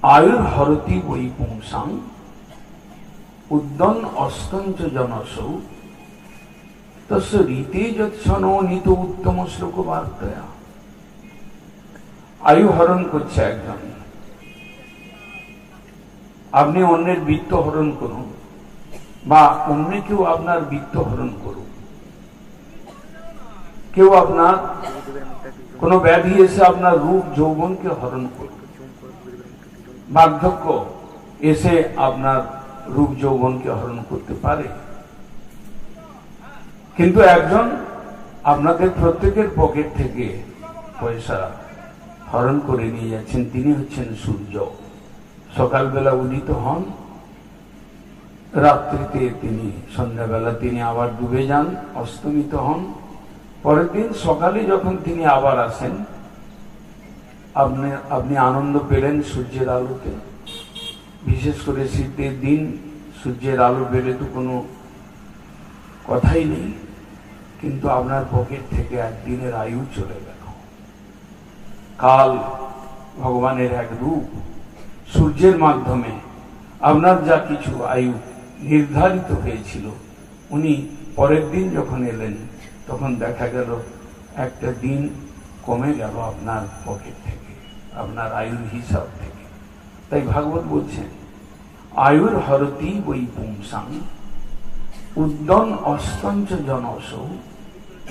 आयुर्हरति वै पुंसां उद्दन अस्तंच जनसौ तस्य रीते যৎসনো নিত উত্তম শ্লোক বার্তায়া। আয়ু হরণ করছে একজন, আপনি অন্যের বৃত্ত হরণ করুন বা অন্য কেউ আপনার বৃত্ত হরণ করুন, কেউ আপনার কোন ব্যাধি এসে আপনার রূপ যৌবনকে হরণ করুন, বার্ধক্য এসে আপনার রূপ যৌবনকে হরণ করতে পারে, কিন্তু একজন আপনাদের প্রত্যেকের পকেট থেকে পয়সা হরণ করে নিয়ে যাচ্ছেন, তিনি হচ্ছেন সূর্য। সকালবেলা উদিত হন, রাত্রিতে তিনি, সন্ধ্যাবেলা তিনি আবার ডুবে যান, অস্তমিত হন। পরের দিন সকালে যখন তিনি আবার আসেন, আপনি আনন্দ পেলেন সূর্যের আলোতে। বিশেষ করে শীতের দিন সূর্যের আলো পেলে তো কোনো কথাই নেই, কিন্তু আপনার পকেট থেকে একদিনের আয়ু চলে গেল। কাল ভগবানের এক রূপ, সূর্যের মাধ্যমে আপনার যা কিছু আয়ু নির্ধারিত হয়েছিল, উনি পরের দিন যখন এলেন তখন দেখা গেল একটা দিন কমে গেল আপনার পকেট থেকে, আপনার আয়ুর হিসাব থেকে। তাই ভাগবত বলছেন আয়ুর হরতি বৈ পুংসাং উদ্দন অস্তঞ্চ জনসৌ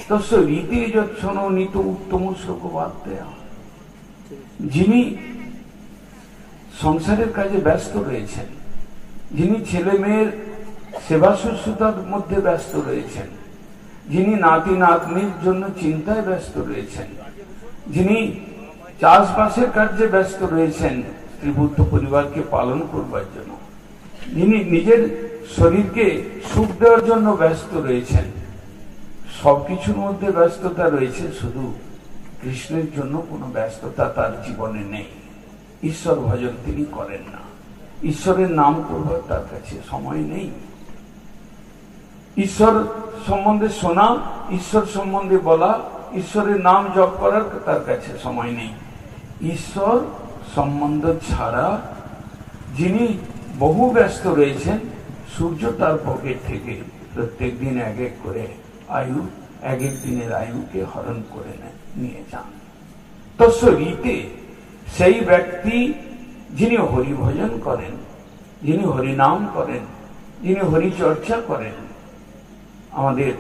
তস্য রীতে যৎসনো নিত উত্তম শ্লোক বার্তায়া। যিনি সংসারের কাজে ব্যস্ত রয়েছেন, যিনি ছেলে মেয়ের সেবা শুশ্রূষার মধ্যে ব্যস্ত রয়েছেন, যিনি নাতি নাতনির জন্য চিন্তায় ব্যস্ত রয়েছেন, যিনি চাষবাসের কার্যে ব্যস্ত রয়েছেন স্ত্রীপুত্র পরিবারকে পালন করবার জন্য, যিনি নিজের শরীরকে সুখ দেওয়ার জন্য ব্যস্ত রয়েছেন, সবকিছুর মধ্যে ব্যস্ততা রয়েছে, শুধু কৃষ্ণের জন্য কোনো ব্যস্ততা তার জীবনে নেই। ঈশ্বর ভজন তিনি করেন না, ঈশ্বরের নাম করবার তার কাছে সময় নেই। ঈশ্বর সম্বন্ধে শোনা, ঈশ্বর সম্বন্ধে বলা, ঈশ্বরের নাম জপ করার তার কাছে সময় নেই। ঈশ্বর সম্বন্ধ ছাড়া যিনি বহু ব্যস্ত রয়েছেন, সূর্য তার পকেট থেকে প্রত্যেক দিন এক এক করে আয়ু, এক এক দিনের আয়ুকে হরণ করে নিয়ে যান। তস্য রীতে, সেই ব্যক্তি যিনি হরি ভজন করেন, যিনি হরিনাম করেন, যিনি হরিচর্চা করেন, আমাদের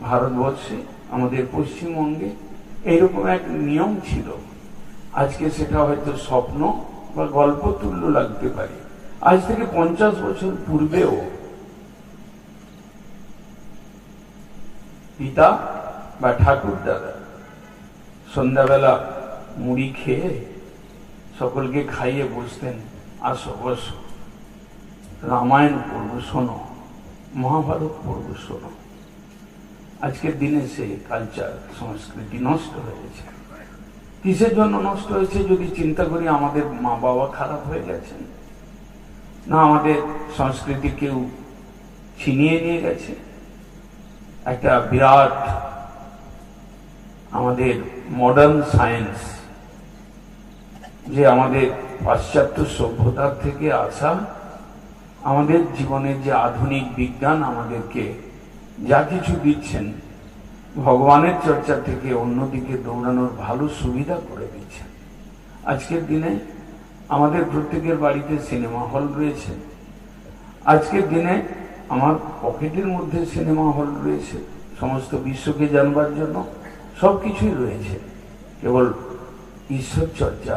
ভারতবর্ষে, আমাদের পশ্চিমবঙ্গে এইরকম এক নিয়ম ছিল। আজকে সেটা হয়তো স্বপ্ন বা গল্প তুল্য লাগতে পারে। আজ থেকে 50 বছর পূর্বেও পিতা বা ঠাকুর দাদা সন্ধ্যাবেলা মুড়ি খেয়ে সকলকে খাইয়ে বসতেন, আসো বসো, রামায়ণ পড়বো শোনো, মহাভারত পড়বো শোনো। আজকের দিনে সে কালচার, সংস্কৃতি নষ্ট হয়েছে। কিসের জন্য নষ্ট হয়েছে যদি চিন্তা করি? আমাদের মা বাবা খারাপ হয়ে গেছেন, না আমাদের সংস্কৃতি কেউ ছিনিয়ে নিয়ে গেছে? একটা বিরাট আমাদের মডার্ন সায়েন্স, যে আমাদের পাশ্চাত্য সভ্যতার থেকে আসা, আমাদের জীবনের যে আধুনিক বিজ্ঞান আমাদেরকে যা কিছু দিচ্ছেন, ভগবানের চর্চা থেকে অন্যদিকে দৌড়ানোর ভালো সুবিধা করে দিচ্ছেন। আজকের দিনে আমাদের প্রত্যেকের বাড়িতে সিনেমা হল রয়েছে, আজকের দিনে আমার পকেটের মধ্যে সিনেমা হল রয়েছে, সমস্ত বিশ্বকে জানবার জন্য সবকিছুই রয়েছে। কেবল ঈশ্বর চর্চা,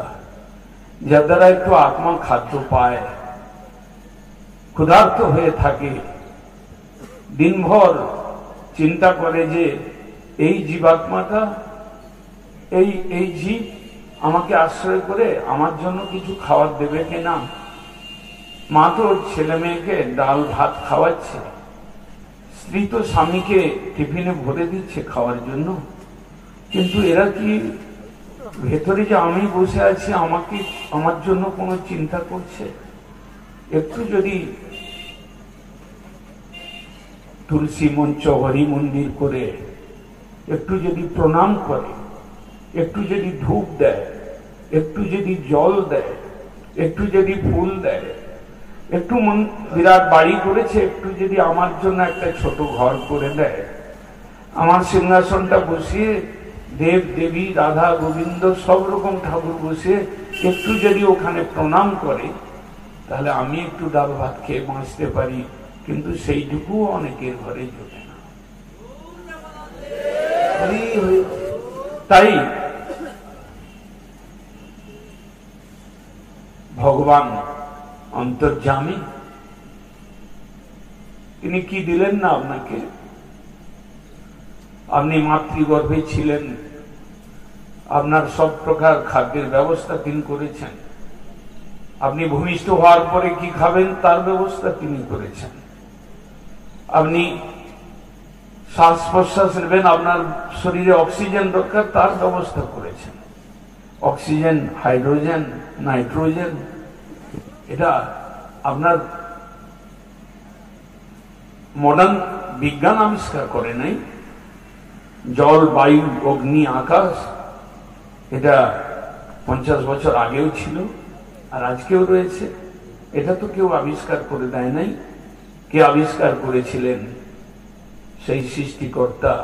যার দ্বারা একটু আত্মা খাদ্য পায়, ক্ষুধার্ত হয়ে থাকে, দিনভর চিন্তা করে যে এই জীবাত্মাটা, এই জীব আমাকে আশ্রয় করে আমার জন্য কিছু খাবার দেবে কিনা। মা তো ছেলে মেয়েকে ডাল ভাত খাওয়াচ্ছে, স্ত্রী তো স্বামীকে টিফিনে ভরে দিচ্ছে খাওয়ার জন্য, কিন্তু এরা কি ভেতরে যে আমি বসে আছি আমাকে, আমার জন্য কোনো চিন্তা করছে? একটু যদি তুলসী মঞ্চ, হরি মন্দির করে একটু যদি প্রণাম করে, একটু যদি ধূপ দেয়, একটু যদি জল দেয়, একটু যদি ফুল দেয়, একটু বিরাট বাড়ি করেছে, একটু যদি আমার জন্য একটা ছোট ঘর করে দেয়, আমার সিংহাসনটা বসিয়ে দেব দেবী রাধা গোবিন্দ সব রকম ঠাকুর বসিয়ে একটু যদি ওখানে প্রণাম করে, তাহলে আমি একটু ডাল ভাত খেয়ে বাঁচতে পারি। কিন্তু সেইটুকু অনেকের ঘরে জোটে না। তাই ভগবান অন্তর্যামী, তিনি কি দিলেন না আপনাকে? আপনি মাতৃগর্ভে ছিলেন, আপনার সব প্রকার খাদ্যের ব্যবস্থা তিনি করেছেন। আপনি ভূমিষ্ঠ হওয়ার পরে কি খাবেন তার ব্যবস্থা তিনি করেছেন। আপনি শ্বাস প্রশ্বাস নেবেন, আপনার শরীরে অক্সিজেন দরকার, তার ব্যবস্থা করেছেন। অক্সিজেন, হাইড্রোজেন, নাইট্রোজেন, এটা আপনার মডার্ন বিজ্ঞান আবিষ্কার করে নাই। জল, বায়ু, অগ্নি, আকাশ, এটা 50 বছর আগেও ছিল আর আজকেও রয়েছে। এটা তো কেউ আবিষ্কার করে দেয় নাই। কে আবিষ্কার করেছিলেন? সেই সৃষ্টিকর্তা।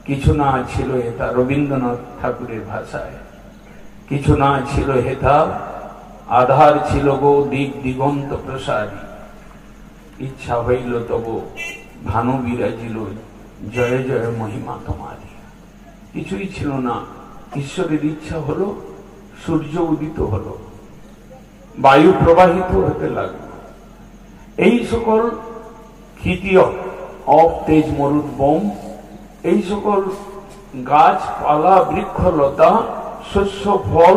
কিছু না ছিল হেতা, রবীন্দ্রনাথ ঠাকুরের ভাষায়, কিছু না ছিল হেতা, আধার ছিল গো দিক দিগন্ত প্রসারী, ইচ্ছা হইল তব ভানু বিরাজিল, জয় জয় মহিমা তোমারি। কিছুই ছিল না, ঈশ্বরের ইচ্ছা হলো, সূর্য উদিত হলো, বায়ু প্রবাহিত হতে লাগলো। এই সকল ক্ষিতীয় অব তেজ মরুদ বোম, এই সকল গাছপালা, বৃক্ষলতা, শস্য, ফল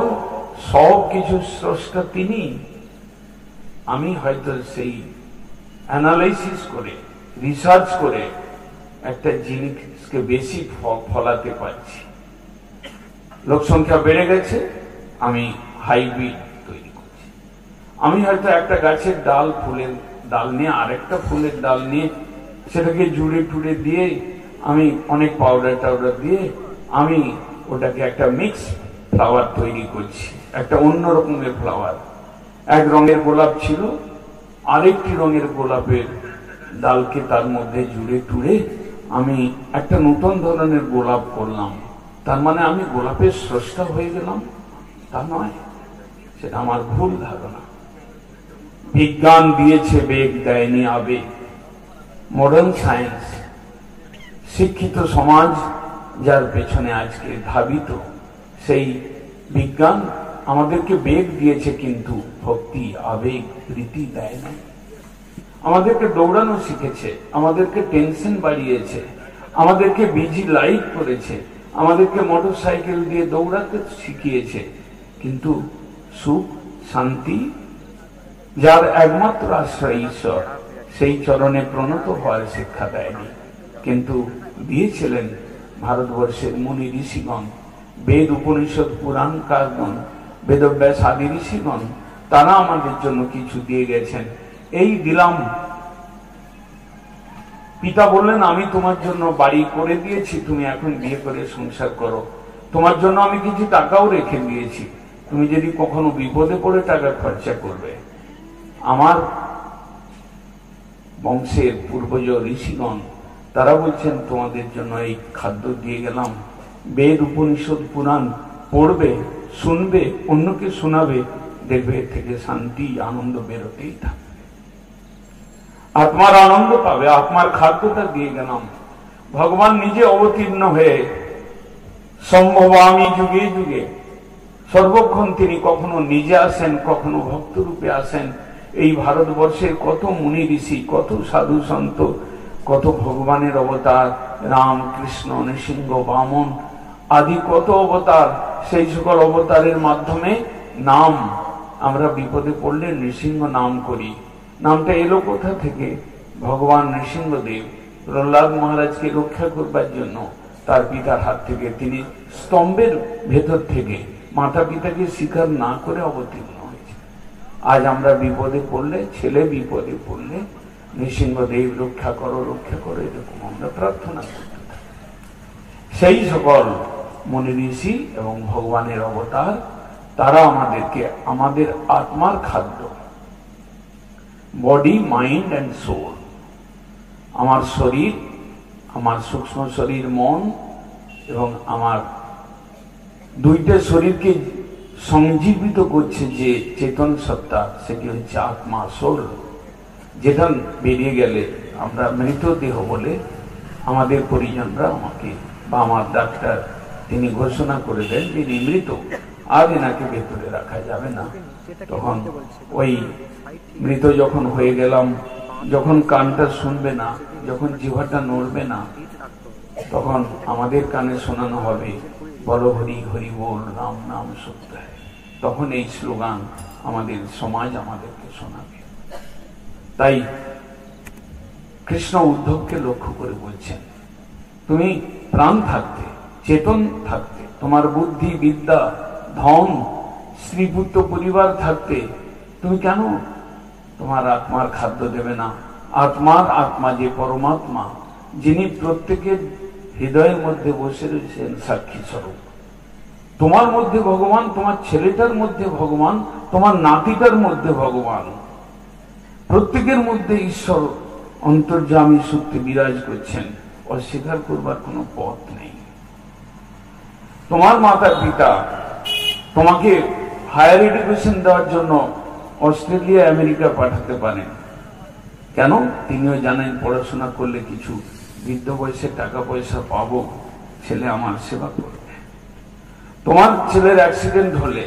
সব কিছু স্রষ্টা তিনি। আমি হয়তো সেই অ্যানালাইসিস করে, রিসার্চ করে একটা জিনিসকে বেশি ফলাতে পারছি। লোক সংখ্যা বেড়ে গেছে, আমি হাইব্রিড তৈরি করছি। আমি হয়তো একটা গাছের ডাল, ফুলের ডাল নিয়ে আরেকটা ফুলের ডাল নিয়ে সেটাকে জুড়ে টুড়ে দিয়ে আমি অনেক পাউডার টাউডার দিয়ে আমি ওটাকে একটা মিক্স ফ্লাওয়ার তৈরি করছি, একটা অন্য রকমের ফ্লাওয়ার। এক রঙের গোলাপ ছিল, আরেকটি রঙের গোলাপের ডালকে তার মধ্যে জুড়ে টুড়ে আমি একটা নতুন ধরনের গোলাপ করলাম। তার মানে আমি গোলাপের স্রষ্টা হয়ে গেলাম? তা নয়, সেটা আমার ভুল ধারণা। বিজ্ঞান দিয়েছে বেগ, দেয়নি আবেগ। মডার্ন সায়েন্স, শিক্ষিত সমাজ যার পেছনে আজকে ধাবিত, সেই বিজ্ঞান আমাদেরকে বেগ দিয়েছে, কিন্তু ভক্তি, আবেগ, প্রীতি দেয় না। আমাদেরকে দৌড়ানো শিখেছে, আমাদেরকে টেনশন বাড়িয়েছে, আমাদেরকে বিজি লাইফ করেছে, আমাদেরকে মোটর সাইকেল দিয়ে দৌড়াতে শিখিয়েছে, কিন্তু সুখ, শান্তি, যার একমাত্র আশ্রয় ঈশ্বর, সেই চরণে প্রণত হওয়ার শিক্ষা দেয়নি। কিন্তু দিয়েছিলেন ভারতবর্ষের মুনি ঋষিগণ, বেদ, উপনিষদ, পুরাণ কারগণ, বেদব্যাস আদি ঋষিগণ, তারা আমাদের জন্য কিছু দিয়ে গেছেন। এই দিলাম। পিতা বললেন, আমি তোমার জন্য বাড়ি করে দিয়েছি, তুমি এখন বিয়ে করে সংসার করো। তোমার জন্য আমি কিছু টাকাও রেখে দিয়েছি, তুমি যদি কখনো বিপদে পড়ে টাকা খরচা করবে। আমার বংশের পূর্বজ ঋষিগণ তারা বলছেন, তোমাদের জন্য এই খাদ্য দিয়ে গেলাম। বেদ, উপনিষদ, পুরাণ পড়বে, শুনবে, অন্যকে শোনাবে, দেখবে এর থেকে শান্তি, আনন্দ বেরোতেই থাকবে। আত্মার আনন্দ পাবে। আত্মার খাদ্যটা দিয়ে গেলাম। ভগবান নিজে অবতীর্ণ হয়ে সম্ভবামি যুগে যুগে, সর্বক্ষণ তিনি কখনো নিজে আসেন, কখনো ভক্ত রূপে আসেন। এই ভারতবর্ষের কত মুনি ঋষি, কত সাধু সন্ত, কত ভগবানের অবতার, রাম, কৃষ্ণ, নৃসিংহ, বামন আদি কত অবতার, সেই সকল অবতারের মাধ্যমে নাম, আমরা বিপদে পড়লে নৃসিংহ নাম করি। নামটা এলো কোথা থেকে? ভগবান নৃসিংহদেব প্রহ্লাদ মহারাজকে রক্ষা করবার জন্য তার পিতার হাত থেকে, তিনি স্তম্ভের ভেতর থেকে মাতা পিতাকে স্বীকার না করে অবতীর্ণ হয়েছে। আজ আমরা বিপদে পড়লে, ছেলে বিপদে পড়লে নৃসিংহদেব রক্ষা করো, রক্ষা করো, এরকম আমরা প্রার্থনা করতে থাকি। সেই সকল মুনি ঋষি এবং ভগবানের অবতার তারা আমাদেরকে আমাদের আত্মার খাদ্য, বডি, মাইন্ড অ্যান্ড সোল, আমার শরীর, আমার সূক্ষ্ম শরীর, মন এবং আমার দুইটা শরীরকে সংজীবিত করছে যে চেতন সত্তা, সেটি হচ্ছে আত্মা, সোল, যেটা বেরিয়ে গেলে আমরা মৃতদেহ বলে আমাদের পরিজনরা আমাকে বা আমার ডাক্তার তিনি ঘোষণা করে দেন তিনি মৃত, আর এনাকে ভেতরে রাখা যাবে না। তখন ওই মৃত যখন হয়ে গেলাম, যখন কানটা শুনবে না, যখন জিহ্বাটা নড়বে না, তখন আমাদের কানে শোনানো হবে বলো হরি হরি বল, রাম নাম সত্য হয়। তখন এই স্লোগান আমাদের সমাজ আমাদেরকে শোনাবে। তাই কৃষ্ণ উদ্ধবকে লক্ষ্য করে বলছেন, তুমি প্রাণ থাকতে, চেতন থাকতে, তোমার বুদ্ধি, বিদ্যা, ধন, স্ত্রী, পুত্র, পরিবার থাকতে তুমি কেন তোমার আত্মার খাদ্য দেবে না? আত্মার আত্মা যে পরমাত্মা, যিনি প্রত্যেকের হৃদয়ের মধ্যে বসে রয়েছেন সাক্ষী স্বরূপ। তোমার মধ্যে ভগবান, তোমার ছেলেটার মধ্যে ভগবান, তোমার নাতিটার মধ্যে ভগবান, প্রত্যেকের মধ্যে ঈশ্বর অন্তর্যামী সূত্রে বিরাজ করছেন। অস্বীকার করবার কোনো পথ নেই। তোমার মাতা পিতা তোমাকে হায়ার এডুকেশন দেওয়ার জন্য অস্ট্রেলিয়া, আমেরিকা পাঠাতে পারেন। কেন? তিনিও জানেন পড়াশোনা করলে কিছু বৃদ্ধ বয়সে টাকা পয়সা পাবো, ছেলে আমার সেবা করবে। তোমার ছেলের অ্যাক্সিডেন্ট হলে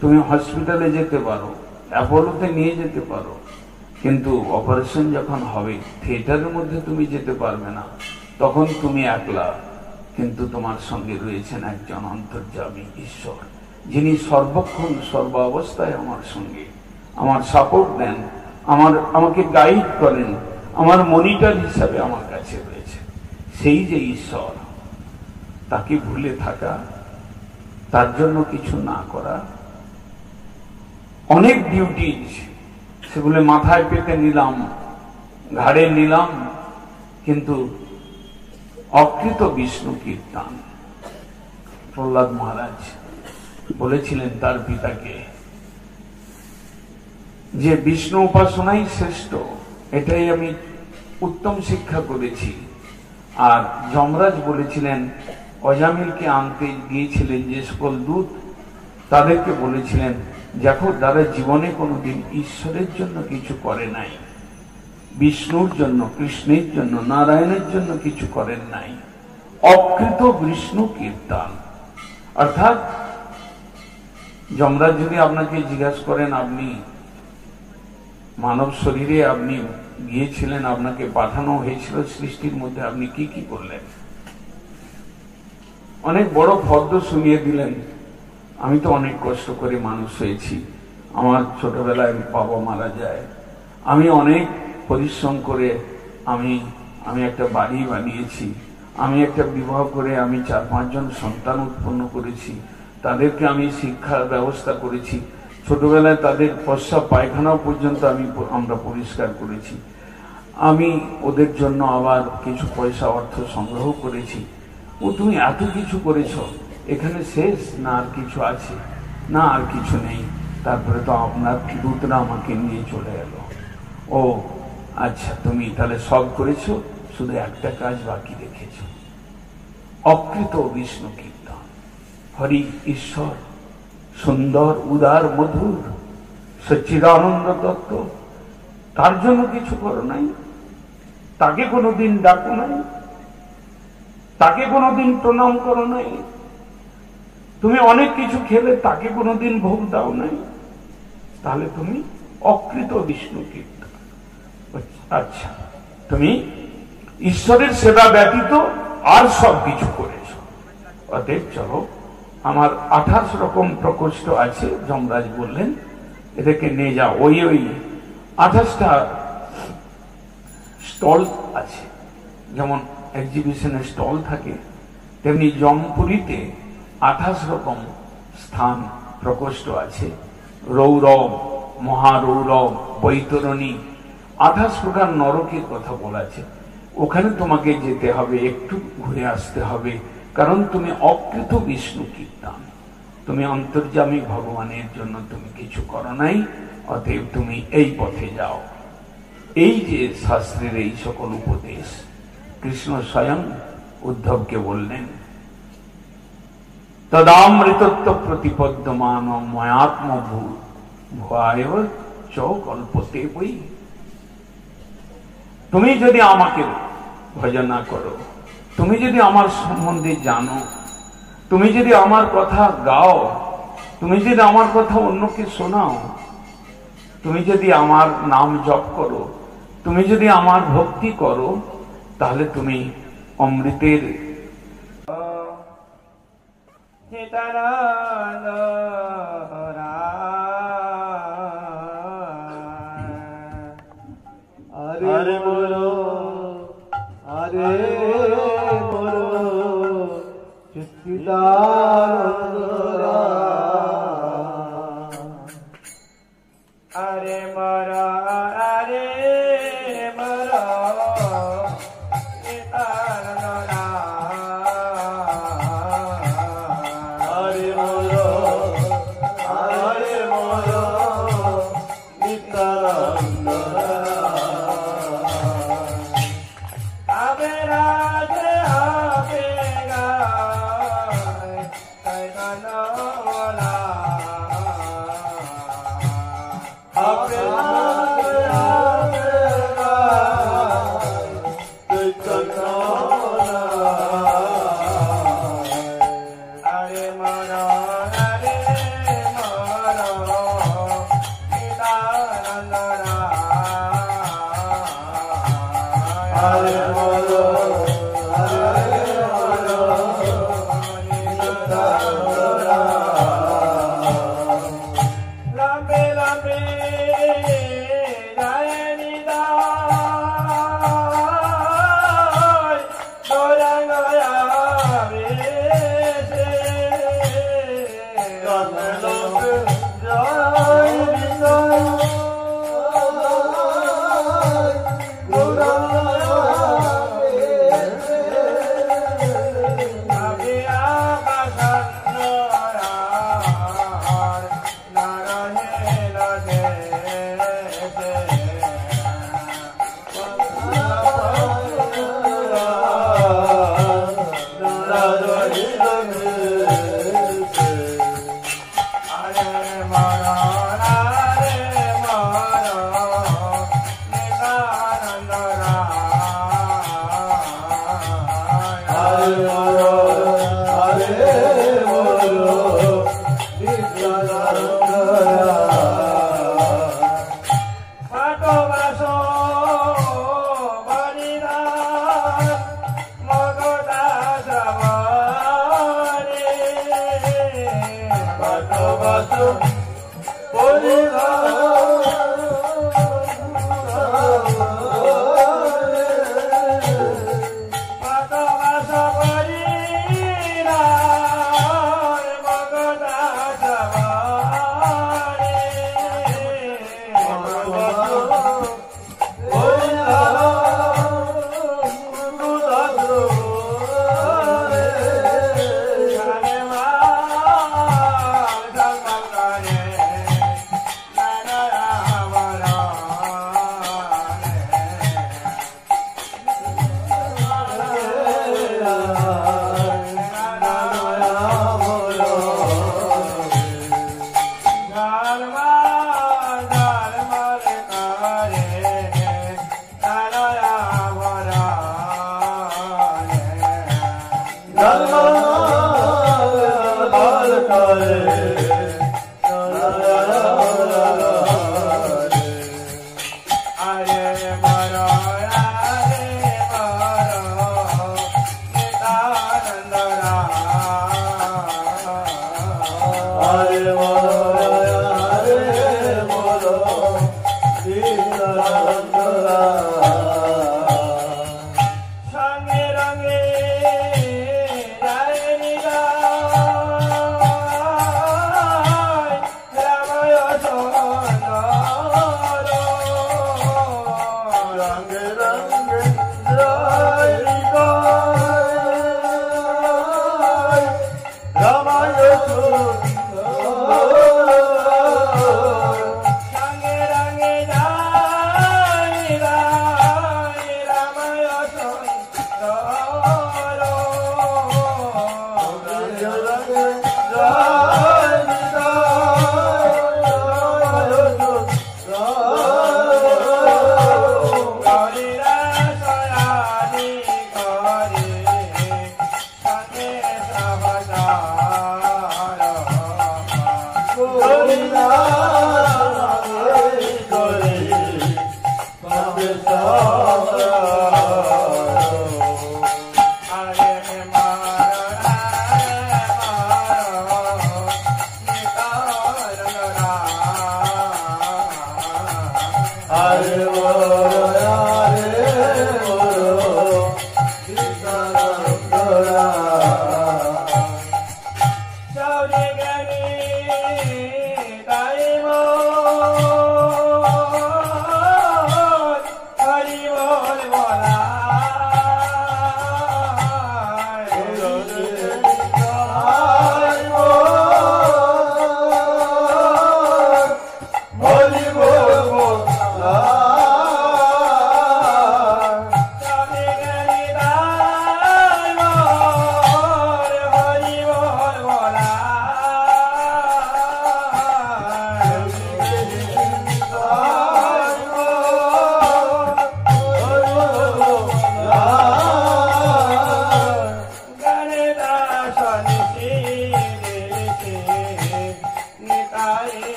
তুমি হসপিটালে যেতে পারো, অ্যাপোলোতে নিয়ে যেতে পারো, কিন্তু অপারেশন যখন হবে থিয়েটারের মধ্যে তুমি যেতে পারবে না। তখন তুমি একলা, কিন্তু তোমার সঙ্গে রয়েছেন একজন অন্তর্যামী ঈশ্বর, যিনি সর্বক্ষণ সর্ব অবস্থায় আমার সঙ্গে, আমার সাপোর্ট দেন, আমাকে গাইড করেন, আমার মনিটর হিসাবে আমার কাছে রয়েছে। সেই যে ঈশ্বর, তাকে ভুলে থাকা, তার জন্য কিছু না করা, অনেক ডিউটিজ সেগুলো মাথায় পেতে নিলাম, ঘাড়ে নিলাম, কিন্তু অকৃত বিষ্ণু কীর্তন। প্রহ্লাদ মহারাজ বলেছিলেন তার পিতাকে যে বিষ্ণু উপাসনাই শ্রেষ্ঠ, এটাই আমি উত্তম শিক্ষা করেছি। আর যমরাজ বলেছিলেন, অজামিলকে আনতে গিয়েছিলেন যে সকল দূত, তাদেরকে বলেছিলেন দেখো যারা জীবনে কোনোদিন ঈশ্বরের জন্য কিছু করে নাই, বিষ্ণুর জন্য, কৃষ্ণের জন্য, নারায়ণের জন্য কিছু করেন নাই, অকৃত বিষ্ণু কীর্তন। অর্থাৎ যমরাজ যদি আপনাকে জিজ্ঞাসা করেন আপনি মানব শরীরে আপনি গিয়েছিলেন, আপনাকে পাঠানো হয়েছিল সৃষ্টির মধ্যে, আপনি কি কি করলেন? অনেক বড় ফর্দ শুনিয়ে দিলেন। আমি তো অনেক কষ্ট করে মানুষ হয়েছি, আমার ছোটবেলায় বাবা মারা যায়, আমি অনেক পরিশ্রম করে আমি একটা বাড়ি বানিয়েছি, আমি একটা বিবাহ করে আমি 4-5 জন সন্তান উৎপন্ন করেছি, তাদেরকে আমি শিক্ষার ব্যবস্থা করেছি, ছোটবেলায় তাদের প্রস্রাব পায়খানাও পর্যন্ত আমরা পরিষ্কার করেছি, আমি ওদের জন্য আবার কিছু পয়সা অর্থ সংগ্রহ করেছি। ও তুমি এত কিছু করেছ, এখানে শেষ না আর কিছু আছে? না, আর কিছু নেই। তারপরে তো আপনার দূতরা আমাকে নিয়ে চলে এলো। ও আচ্ছা, তুমি তাহলে সব করেছো, শুধু একটা কাজ বাকি রেখেছ, অকৃত বিষ্ণু কীর্তন। হরি ঈশ্বর, সুন্দর, উদার, মধুর, সচ্চিদানন্দ তত্ত্ব, তার জন্য কিছু করো নাই, তাকে কোনোদিন ডাকো নাই, তাকে কোনোদিন প্রণাম করো নাই, তুমি অনেক কিছু খেলে তাকে কোনোদিন ভোগ দাও নাই, তাহলে তুমি অকৃত বিষ্ণু কীর্তন। আচ্ছা, তুমি ঈশ্বরের সেবা ব্যতীত আর সব কিছু করেছ। অতএব চলো, আমার 28 রকম প্রকোষ্ঠ আছে, যমরাজ বললেন এদেরকে নিয়ে যাও। ওই 28টা স্টল আছে, যেমন এক্সিবিশনের স্টল থাকে, তেমনি জমপুরীতে 28 রকম স্থান প্রকোষ্ঠ আছে। রৌরব, মহারৌরব, বৈতরণী, 28 প্রকার নরকের কথা বলা আছে। ওখানে তোমাকে যেতে হবে, একটু ঘুরে আসতে হবে, কারণ তুমি অকৃত বিষ্ণু কীর্তন। তুমি অন্তর্যামী ভগবানের জন্য তুমি কিছু করো নাই, অতএব তুমি এই পথে যাও। এই যে শাস্ত্রের এই সকল উপদেশ কৃষ্ণ স্বয়ং উদ্ধবকে বললেন। তদামৃতত্ব প্রতিপদ্যমান ময়াত্মভূ ভয় চ কল্পতে বই। তুমি যদি আমাকে ভজনা করো, তুমি যদি আমার সম্বন্ধে জানো, তুমি যদি আমার কথা গাও, তুমি যদি আমার কথা অন্যকে শোনাও, তুমি যদি আমার নাম জপ করো, তুমি যদি আমার ভক্তি করো, তাহলে তুমি অমৃতের আরে বলো, আরে বলো, চিত্তিদানন্দরা। আরে মরা, আরে মরা, চিত্তিদানন্দরা। আরে মরা, আরে মরা, চিত্তিদানন্দরা।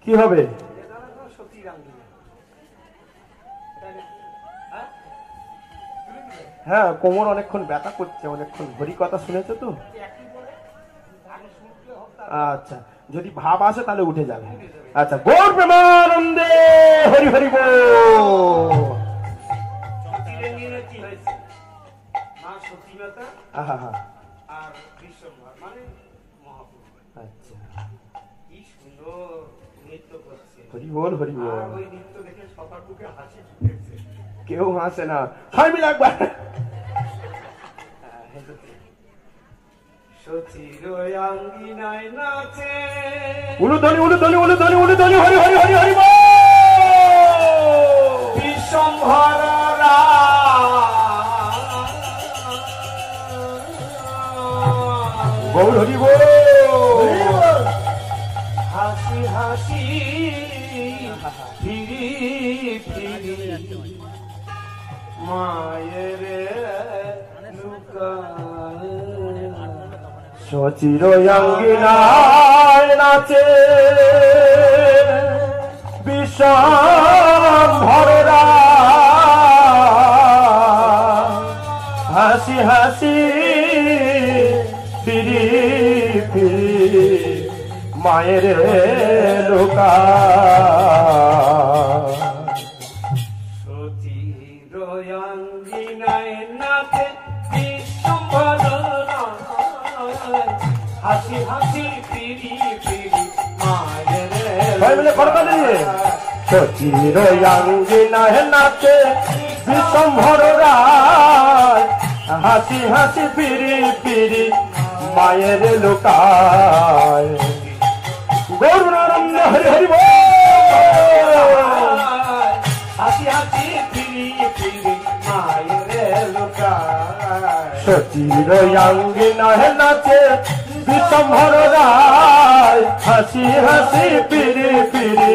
কি হবে? হ্যাঁ, কোমর অনেকক্ষণ ব্যথা করছে, অনেকক্ষণ হরি কথা শুনেছো তো। আচ্ছা, যদি ভাব আসে তাহলে উঠে যাবে। আচ্ছা, গৌর প্রেমানন্দে হরি হরি বল। আহা হা, আচ্ছা, হরি বল হরি বল। কেউ হাসে না, হয় মিলে একবার। উলুধ্বনি উলুধ্বনি উলুধ্বনি উলুধ্বনি হরি হরি হরি হরি বল। বিশ্বম্ভর গৌর হরি বল। হাসি হাসি ফিরি ফিরি মায়ের সচির অঙ্গিনায় নাচে বিশ্বম্ভরা, হাসি হাসি ফিরি ফিরি মায়ের লোকা। হাসি হাসি ফিরি ফিরি মায়ের সচির অঙ্গিনায় নাচে বিশ্বম্ভর রায়, হাসি হাসি ফিরি ফিরি মায়ের লোকায়। গৌরানন্দ হরি হরি বল। হাসি হাসি ফিরি ফিরি মায়ের লোকায়। সচির অঙ্গিনায় নাচে বিশ্বম্ভর রায়, হাসি হাসি ফিরি ফিরি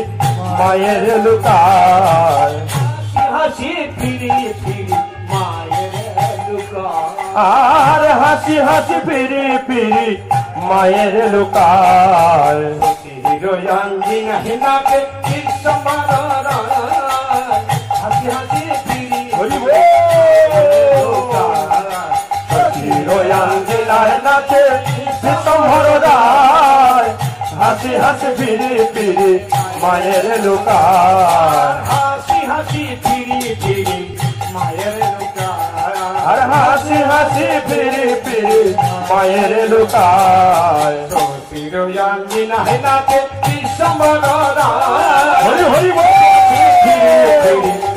মায়ের লোকায়। হাসি ফিরি ফিরি মায়ের আর হাসি হাসি ফিরি ফিরি মায়ের লুকায় হিরোয়াঙ্গি নাহিনাকে বিশ্বমারা হাসি হাসি ফিরি হরি বল হিরোয়াঙ্গি নাহিনাকে বিশ্বম্ভরায় হাসি হাসি ফিরি ফিরি মায়ের লুকায় হাসি হাসি ফিরি ফিরি মায়ের লুকায় আর হাসি হাসি ফিরি ফিরি মায়ের লুকায় হিরোয়াঙ্গি নাহিনাকে বিশ্বমারা হরি হরি বল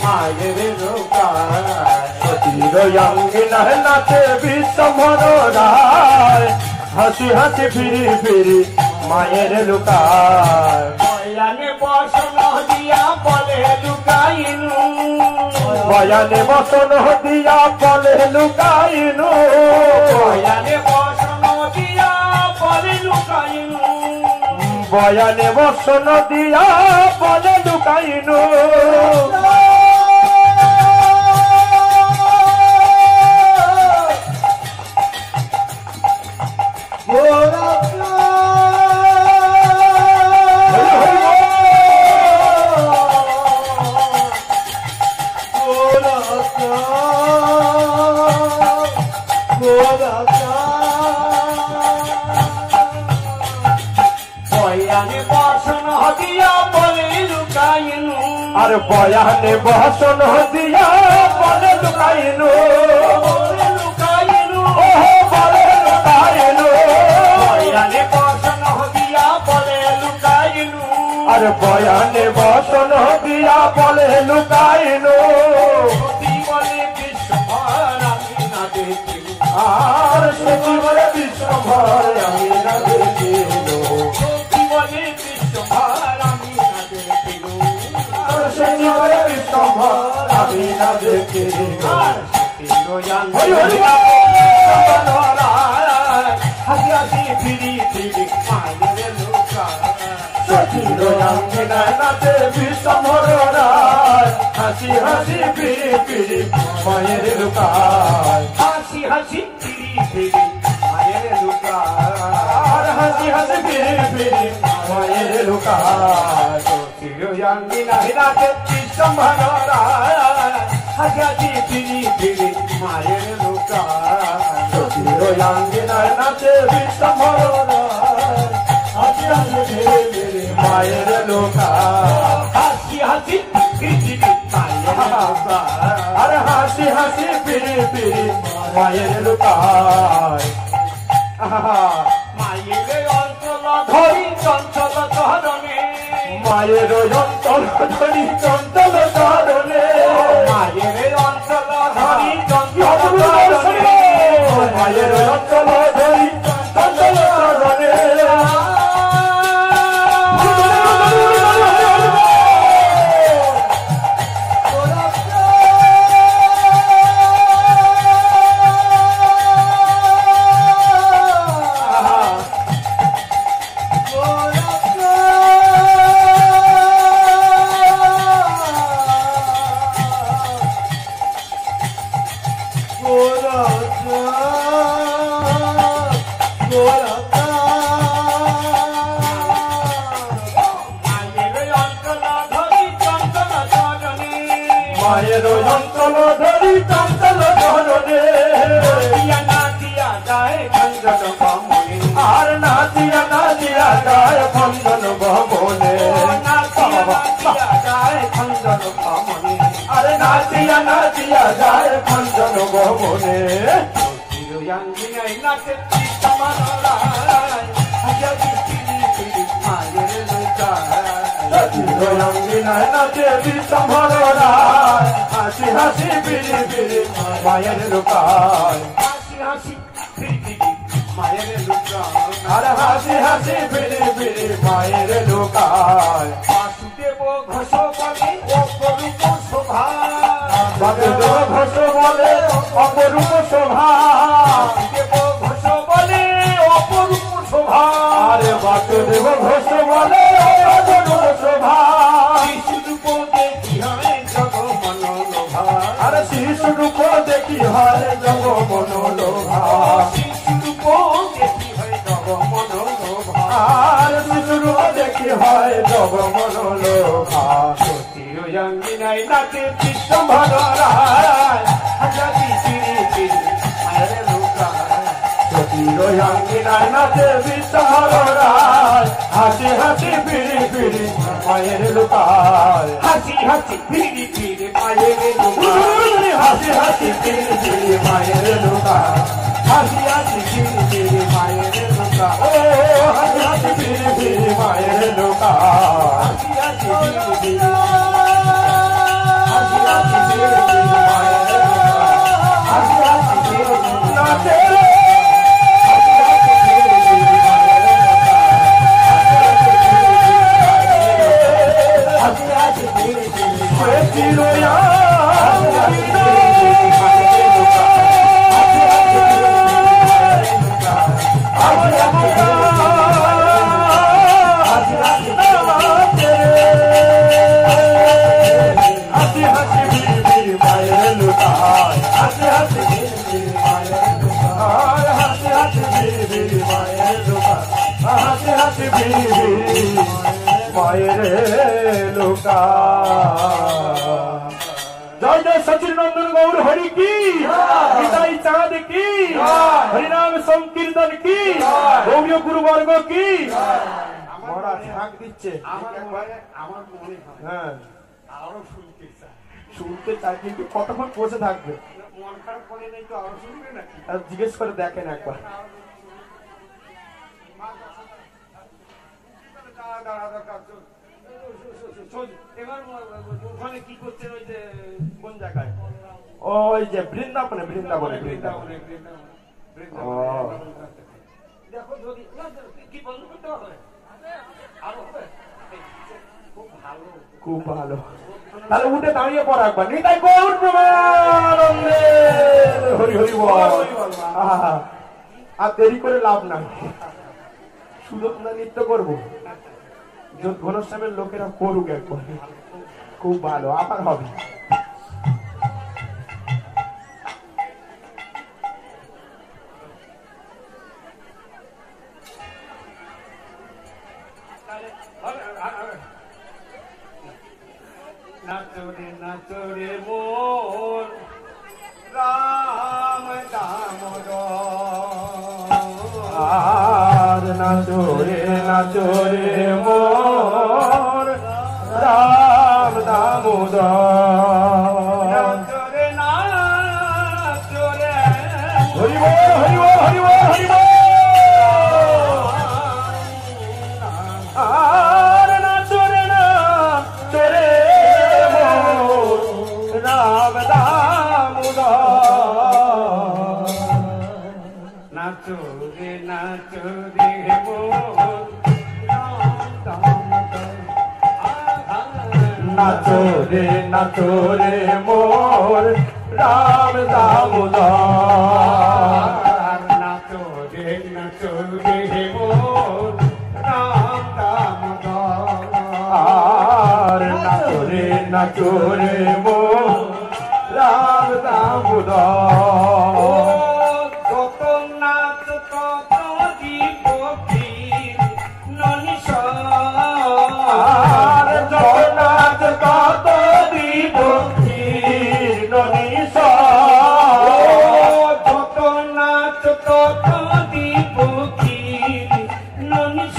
মায়ের লুকায় হিরোয়াঙ্গি নাহিনাকে বিশ্বম্ভরায় হাসি হাসি ফিরি ফিরি মায়ের লুকায় বয়ানে বসন দিয়া বলে লুকাইনু বয়ানে বসন দিয়া বলে লুকাইনু বয়ানে বসন দিয়া বলে লুকাইনু বয়ানে বসন দিয়া বলে লুকাইনু বয়ানে বসন দিয়া বলে লুকাইনু আর বয়ানে বসন দিয়া বলে লুকাইনু বলে লুকাইনু বলে লুকাইনু বয়ানে বসন দিয়া বলে লুকাইনু আর বয়ানে বসন দিয়া বলে লুকাইনু সতী বলে বিশ্বভর আমি না দেখিলু আর সত্যি বলে বিশ্বভর আমি না দেখিলু সতী বলে বিশ্বভর আমি না দেখিলু আর সত্যি বলে বিশ্বভর আমি না দেখিলু হরি হরি হাসি হাসি ফিরি ফিরি মায়ের লুকায় হিরোয়াঙ্গি নাহিনাকে বিশ্বম্ভরায় হাসি হাসি ফিরি ফিরি মায়ের লুকায় হাসি হাসি ফিরি ফিরি মায়ের লুকায় আর হাসি হাসি ফিরি ফিরি মায়ের লুকায় হিরোয়াঙ্গি নাহিনাকে বিশ্বম্ভরায় হাসি হাসি ফিরি ফিরি মায়ের লুকায় হিরোয়াঙ্গি নাহিনাকে বিশ্বম্ভরায় হাসি হাসি ফিরি ফিরি মায়ের লুকায় হাসি হাসি ফিরি মায়ের লুকায় আর হাসি হাসি ফিরি ফিরি মায়ের লুকায় মায়ের অঞ্চল ধরি চঞ্চল চরণে মায়ের অঞ্চল ধরি চঞ্চল চরণে মায়ের অঞ্চল ধরি চঞ্চল চরণে মায়ের অঞ্চল ধরি চঞ্চল চরণে মায়ের অঞ্চল ধরি চঞ্চল চরণে আর নাচিয়া নাচিয়া যায় খন্দন ভবনে আরে নাচিয়া নাচিয়া যায় খন্দন ভবনে নাচে বিশ্বম্ভরায় হাসি হাসি ফিরি ফিরি মায়ের লুকায় আর হাসি হাসি ফিরি ফিরি মায়ের লুকায় বাসুদেব ঘোষ বলে অপরূপ শোভা বাসুদেব ঘোষ বলে অপরূপ শোভা বাসুদেব ঘোষ বলে অপরূপ শোভা আরে বাসুদেব ঘোষ বলে অপরূপ শোভা শিশুরূপ দেখি হয় জগ মনোলোভা আরে শিশু রূপ দেখি হয় জগ মনোলোভা সব মনোলোভা সতীর অঙ্গিনায় নাচে বিশ্বম্ভর রায় হাজারি চিরি চিরি মায়ের লুকায় সতীর অঙ্গিনায় নাচে বিশ্বম্ভর রায় হাসি হাসি ফিরি ফিরি মায়ের লুকায় হাসি হাসি ফিরি ফিরি মায়ের লুকায় হাসি হাসি ফিরি ফিরি মায়ের লুকায় হাসি হাসি ফিরি ফিরি মায়ের লুকায় ও হাসি হাসি ফিরি ফিরি মায়ের লুকায় হাসি হাসি ফিরি ফিরি হাসি হাসি ফিরি ফিরি মায়ের লুকায় হাসি হাসি ফিরি ফিরি নাচে মায়ের লোকা জয় জয় সচিন নন্দন গৌর হরি কি নিতাই চাঁদ কি হরিনাম সংকীর্তন কি গৌরীয় গুরুবর্গ কি মরা ঝাঁক দিচ্ছে আমার মনে হয় হ্যাঁ আরো শুনতে চায় শুনতে চাই কিন্তু কতক্ষণ বসে থাকবে মন খারাপ করে নেই তো আরো শুনবে নাকি আর জিজ্ঞেস করে দেখেন একবার এবার ওখানে কি করছেন ওই যে কোন জায়গায় ওই যে বৃন্দাবনে বৃন্দাবনে বৃন্দাবনে ও দেখো যদি কি বন্ধ করতে হবে আরো হবে খুব ভালো খুব ভালো তাহলে উঠে দাঁড়িয়ে পড় একবার নিতাই গৌর প্রেমানন্দে হরি হরি বল আহা, আর দেরি করে লাভ নাই শুধু আমরা নৃত্য করবো ঘনশ্যামের লোকেরা করুক একবার খুব ভালো আবার হবে নাচরে নাচরে মোর রাম দামোদর আর নাচরে নাচরে মোর রাম দামোদর নাচরে নাচরে হরি বল হরি বল হরি বল হরি বল আর নাচরে নাচরে মোর রাম দামোদর নাচরে নাচরে মোর রাম দামোদর নাচরে নাচরে মোর রাম দামোদর নাচরে নাচরে মোর রাম দামোদর আর নাচরে নাচরে মোর রাম দামোদর কত নাচ কত দীপ ননিস আর জগন্নাথ কত দিব ননিস কত নাচ কত দীপ ননিস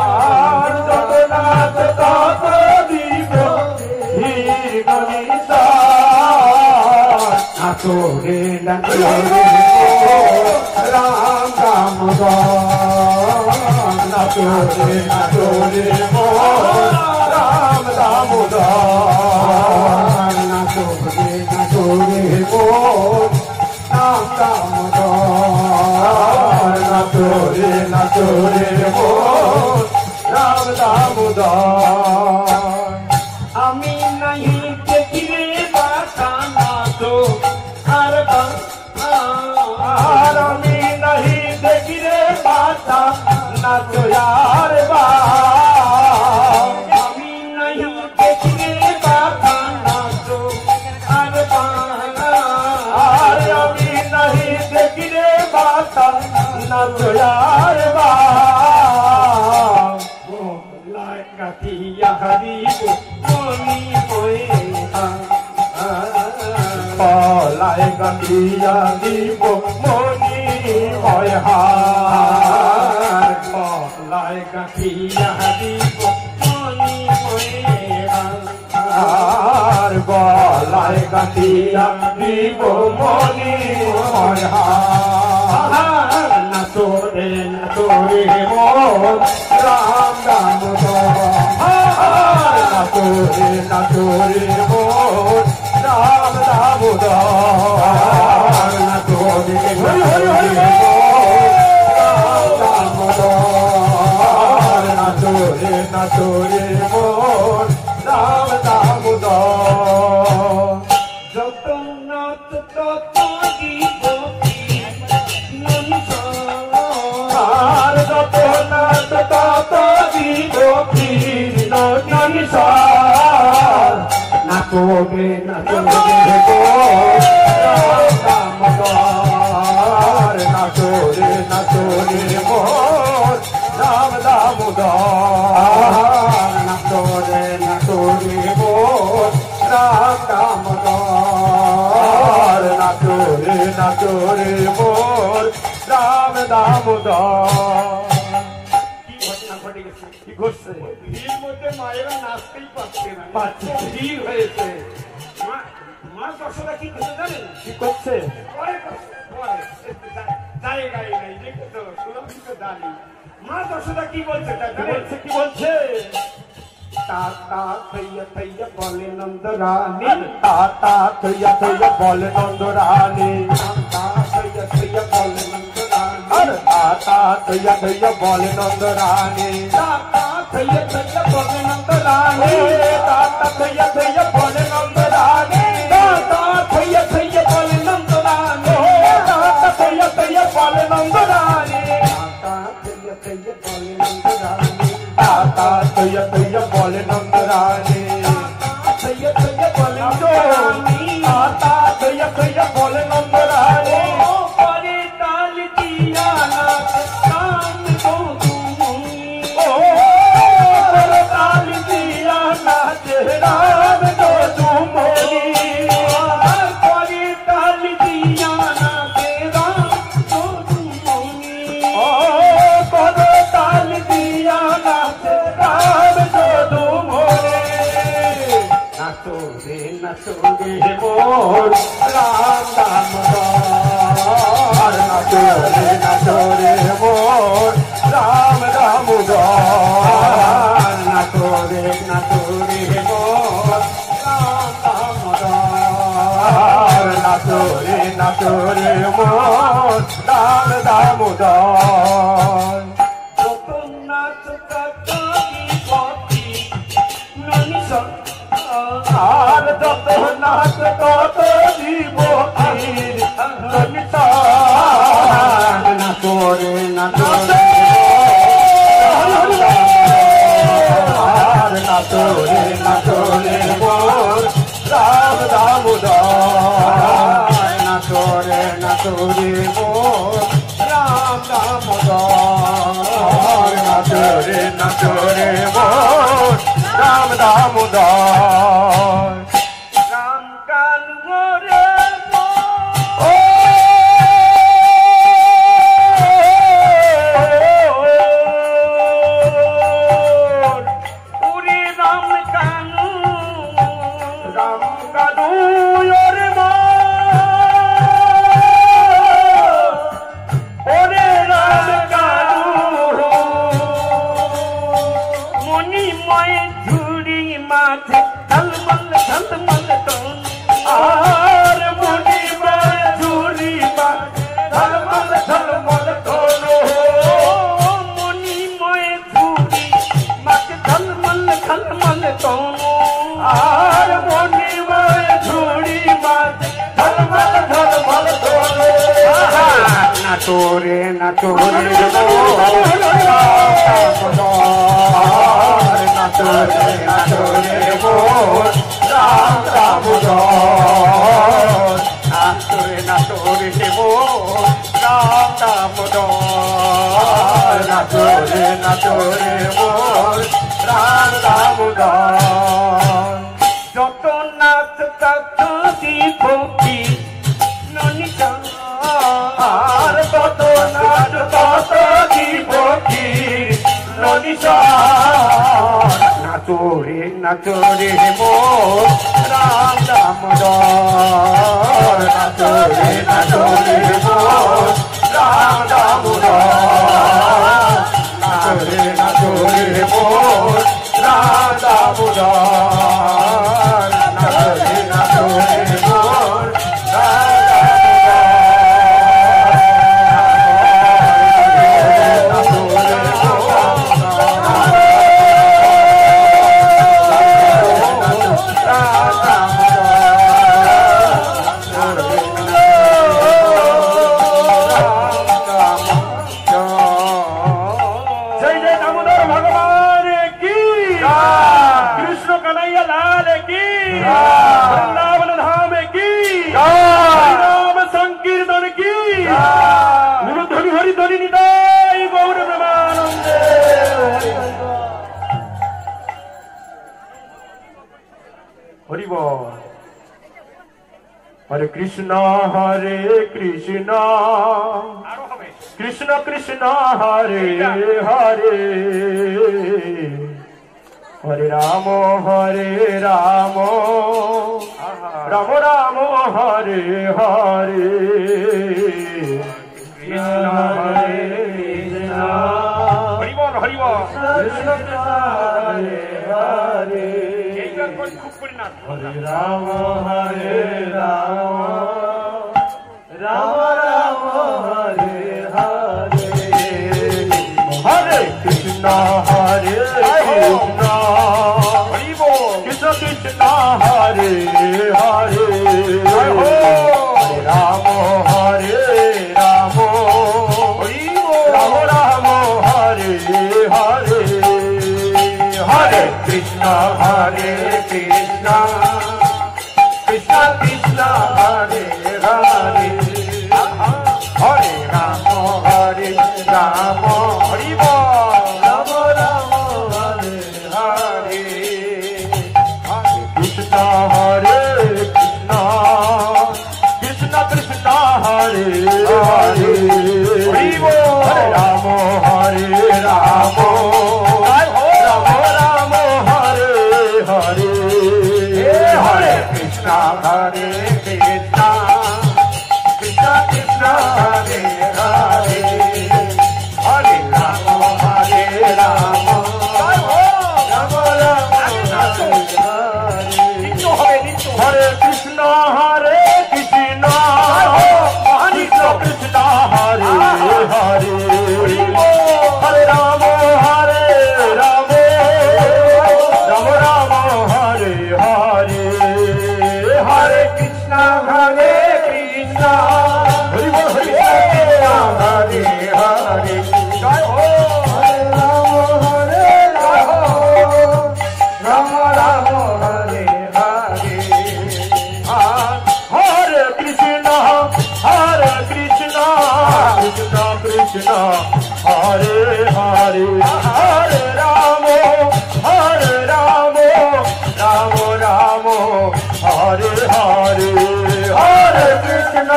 আর জগন্নাথ কত দিব ননিস নাচরে নাচরে রাম দামোদর নাচরে নাচরে রাম দামোদর নাচরে নাচরে রাম দামোদর নাচরে নাচরে রাম দামোদর আমি নাহি দেখিলে বাতানা তো আর আর আমি নাহি দেখিরে বাতা নাচো यार बा আমি নাহি দেখিলে বাতানা তো আর আর আমি নাহি দেখিরে বাতা নাচো यार बा গাঁথিয়া দিব মনি হয় হার গলায় গাঁথিয়া দিব মনি আর গলায় গাঁথিয়া দিব মনি হয় হার নাচরে নাচরে মন রাম দামোদর নাচরে নাচরে মন রাম দামোদর নাচরে নাচরে রাম দামোদর নাচরে নাচরে মন রাম দামোদর যত নাচ তত গীত আর যত নাচ তত দিব নাচবে নাচবে দামোদর নাচরে নাচরে মোর রাম দামোদর নাচরে নাচরে মোর রাম দামোদর নাচরে নাচরে মোর রাম দামোদর কি ঘটছে ভিড় মধ্যে মায়েরা নাচতেই পারছে না পারছে। ভিড় হয়েছে মা দশটা কি করতে জানেন কি করছে পরে জায়গায় নাই দেখতো সুরক্ষিত জানি মা দশটা কি বলছে তা কি জানেন বলছে কি বলছে তাতা থইয়া থইয়া বলে নন্দরানী তাতা থইয়া থইয়া বলে নন্দরানী তাতা থইয়া থইয়া বলে নন্দরানী আর তাতা থইয়া থইয়া বলে নন্দরানী তাতা থইয়া থইয়া বলে নন্দরানী তাতা থইয়া থইয়া বলে নন্দরানী তাতা থইয়া থইয়া বলে নন্দরানী তাতা থইয়া থইয়া বলে নন্দরানী তাতা থইয়া থইয়া বলে নন্দরানী তাতা থইয়া থইয়া বলে নন্দরানী থইয়া থইয়া বলে নন্দরানী তাতা থইয়া থইয়া বলে নন্দরানী ও পরে তাল দিয়া নাচ কাম তো তুমি ও তাল দিয়া নাচে রাম তো তুমনি পরে তাল দিয়া নাচ রাম তো তুমি ও তাল দিয়া নাচে রাম তো তুমনি নাচো রে মোর রাম দামোদর নাচো রে মোর রাম দামোদর নাচো রে মোর রাম দামোদর নাচো রে মোর রাম দামোদর যত নাচ তত বিপত্তি ননিস আর যত নাচ তত দিব নাচরে নাচরে আর নাচরে নাচরে মোর রাম দামোদর নাচরে নাচরে মোর রাম দামোদর নাচরে নাচরে মোর রাম দামোদর রাম কান মোরে ও পুরি রাম কানু রাম কানু ওরে মা ওরে রাম কানু মণিময় ঝুড়ি মাঝে ঝলমল ঝলমল তনু আর মুনি মা ঝুরি মা ঝলমল ঝলমল তোলো মণিময় ঝুড়ি মাঝে ঝলমল ঝলমল তনু আর মুনি মা ঝুরি মা ঝলমল ঝলমল তোলো নাচরে নাচরে নাচরে নাচরে মোর রাম দামোদর নাচরে নাচরে মোর রাম দামোদর নাচরে নাচরে মোর রাম দামোদর যত নাচ তত বিভক্তি নাচরে নাচরে মোর রাম দামোদর নাচরে নাচরে মোর রাম দামোদর নাচরে নাচরে মোর রাম দামোদর নাচরে নাচরে মোর हरे कृष्ण कृष्ण कृष्ण हरे हरे हरे राम राम राम हरे हरे कृष्ण हरे कृष्ण हरि बोल कृष्ण हरे हरे हरे राम राम राम हरे हरे हरे कृष्ण कृष्ण कृष्ण हरे हरे हरे राम राम राम हरे हरे हरे कृष्ण कृष्ण कृष्ण कृष्ण हरे हरे हरे राम हरि बोल राम राम हरे हरे हरे कृष्ण कृष्ण कृष्ण हरे हरे हरि बोल हरे राम राम हरे हरे हरे कृष्ण कृष्ण कृष्ण कृष्ण हरे हरे हरे राम राम राम हरे कृष्ण कृष्ण कृष्ण हरे हरे हरे राम राम हरे हरे हरे कृष्ण हरे हरे हरे जय हो हरे राम हरे हरे हरे कृष्ण कृष्ण कृष्ण हरे हरे हरे राम राम राम हरे हरे हरे कृष्ण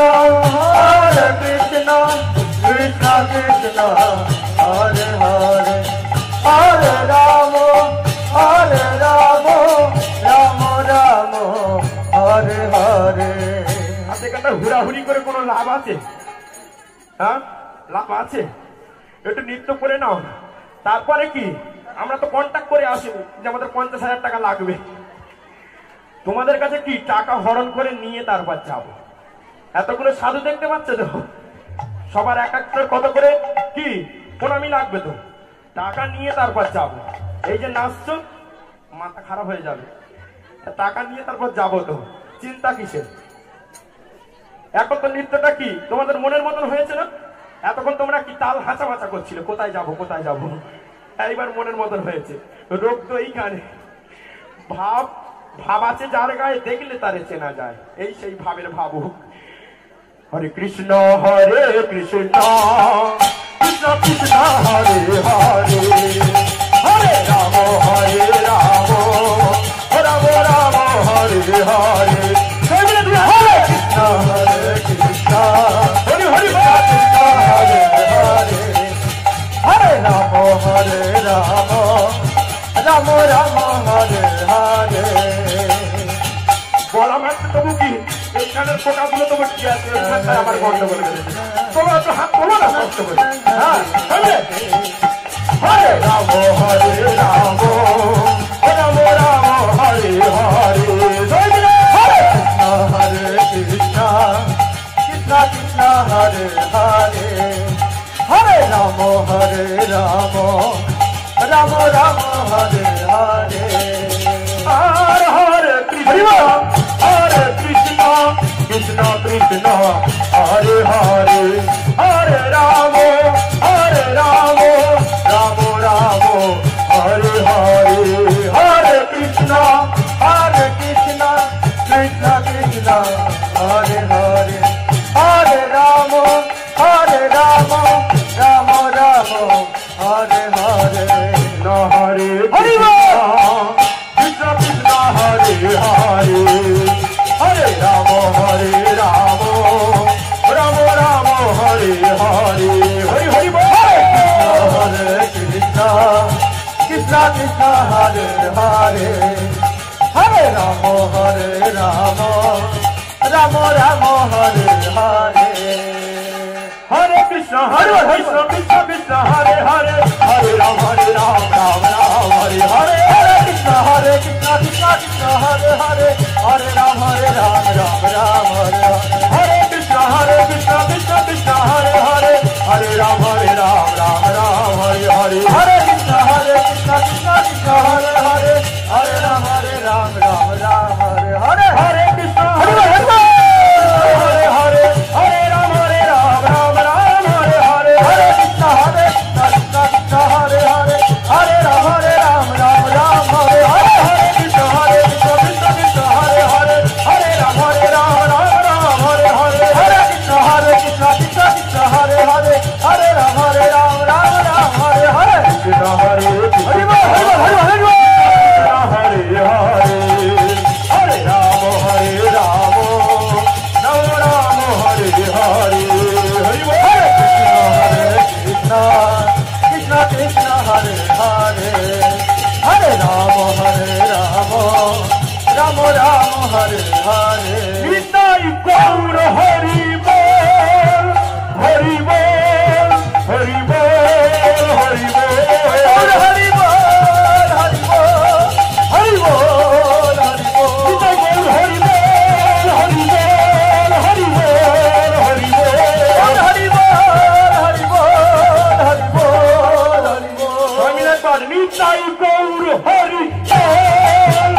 कृष्ण कृष्ण हरे हरे हरे राम राम हरे हरे আপনি কেন হুড়াহুড়ি করে কোনো লাভ আছে? হ্যাঁ, লাভ আছে? একটু নৃত্য করে নাও, তারপরে কি আমরা তো কন্ট্যাক্ট করে আসিনি যে আমাদের 50,000 টাকা লাগবে। তোমাদের কাছে কি টাকা হরণ করে নিয়ে তারপর যাবো। এতগুলো সাধু দেখতে পাচ্ছ তো, সবার এক একটা কত করে কি প্রণামী লাগবে, তো টাকা নিয়ে তারপর যাবো। এই যে নাচছো, মাথা খারাপ হয়ে যাবে, টাকা নিয়ে তারপর যাবো, তো চিন্তা কিসের? এখন তো নৃত্যটা কি তোমাদের মনের মতন হয়েছে না? এতক্ষণ তোমরা কি তাল হাঁচামাচা করছিলে, কোথায় যাবো কোথায় যাবো, এইবার মনের মতন হয়েছে। রোগ তো এইখানে, ভাব আছে যার গায়ে, দেখলে তারে চেনা যায়, এই সেই ভাবের ভাবুক। হরে কৃষ্ণ কৃষ্ণ কৃষ্ণ হরে হরে হরে রাম রাম রাম হরে হরে হরে কৃষ্ণ কৃষ্ণ হরে হরে কৃষ্ণ হরে হরে হরে রাম রাম রাম হরে হরে। বলা মাত্র তবু কি এইখানের পোকাগুলো তোমার কি আছে? আমার বন্ধ করে দিয়েছে। তোমরা একটু হাত তোলো না কষ্ট করে। হ্যাঁ হরে রাম হরে রাম রাম রাম হরে হরে। হরে কৃষ্ণ কৃষ্ণ কৃষ্ণ হরে হরে। হরে রাম রাম রাম রাম হরে হরে। হরে হরে কৃষ্ণ হরে কৃষ্ণ কৃষ্ণ কৃষ্ণ হরে হরে। হরে রাম রাম রাম হরে হরে। হরে কৃষ্ণ কৃষ্ণ কৃষ্ণ হরে হরে। হরে রাম রাম রাম হরে হরে। হরে কৃষ্ণ কৃষ্ণ হরে হরে। হরে রাম রাম রাম হরে হরে। হরি হরি হরে কৃষ্ণ কৃষ্ণ কৃষ্ণ হরে হরে। হরে রাম রাম রাম হরে হরে। হরে কৃষ্ণ কৃষ্ণ কৃষ্ণ হরে হরে। হরে রাম রাম রাম হরে হরে। হরে কৃষ্ণ কৃষ্ণ কৃষ্ণ হরে হরে। হরে রাম রাম রাম হরে হরে। হরে কৃষ্ণ কৃষ্ণ কৃষ্ণ হরে হরে। হরে রাম রাম হরে হরে। হরে কৃষ্ণ কৃষ্ণ কৃষ্ণ হরে হরে। হরে রাম রাম হরে হরে। হরে কৃষ্ণ হরে হরে। হরে রাম রাম হরে হরে। হরে কৃষ্ণ কৃষ্ণ কৃষ্ণ হরে হরে। হরে রাম রাম হরে হরে। হরে কৃষ্ণ কৃষ্ণ কৃষ্ণ হরে হরে। হরে রাম রাম হরে হরে। হরে কৃষ্ণ কৃষ্ণ কৃষ্ণ হরে হরে। হরে রাম রাম হরে হরে। কৃষ্ণ হরে হরি বল হরি বল হরি বল হরে হরে। হরে রাম রাম রাম হরে হরে। হরি বল কৃষ্ণ কৃষ্ণ কৃষ্ণ হরে হরে। হরে রাম রাম রাম হরে হরে। নিতাই গৌর হরি বল হরি বল হরি বল হরি বল হরি বল হরি বল হরি বল হরি বল। নিতাই গৌর হরি বল হরি বল হরি বল হরি বল হরি বল হরি বল হরি বল হরি বল। স্বামীনাথ পাঠ। নিতাই গৌর হরি বল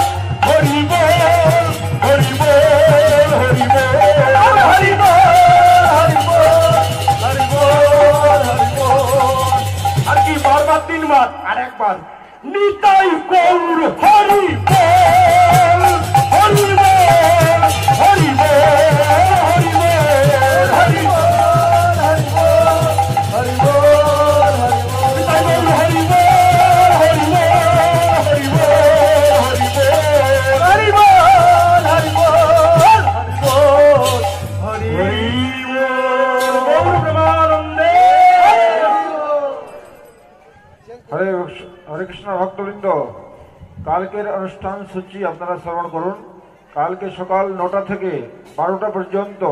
হরি বল হরি বল হরি বল হরি বল হরি বল হরি বল হরি বল। আর কি বারবার তিনবার আর একবার। নিতাই গৌর হরি বল হরি বল হরি বল হরি বল হরি বল হরি বল হরি বল হরি বল। নিতাই গৌর হরি বল হরি বল হরি বল হরি বল হরি বল হরি বল হরি বল হরি বল। গৌর প্রেমানন্দে। হরে কৃষ্ণ ভক্তবৃন্দ, কালকের অনুষ্ঠান সূচি আপনারা শ্রবণ করুন। কালকে সকাল 9টা থেকে 12টা পর্যন্ত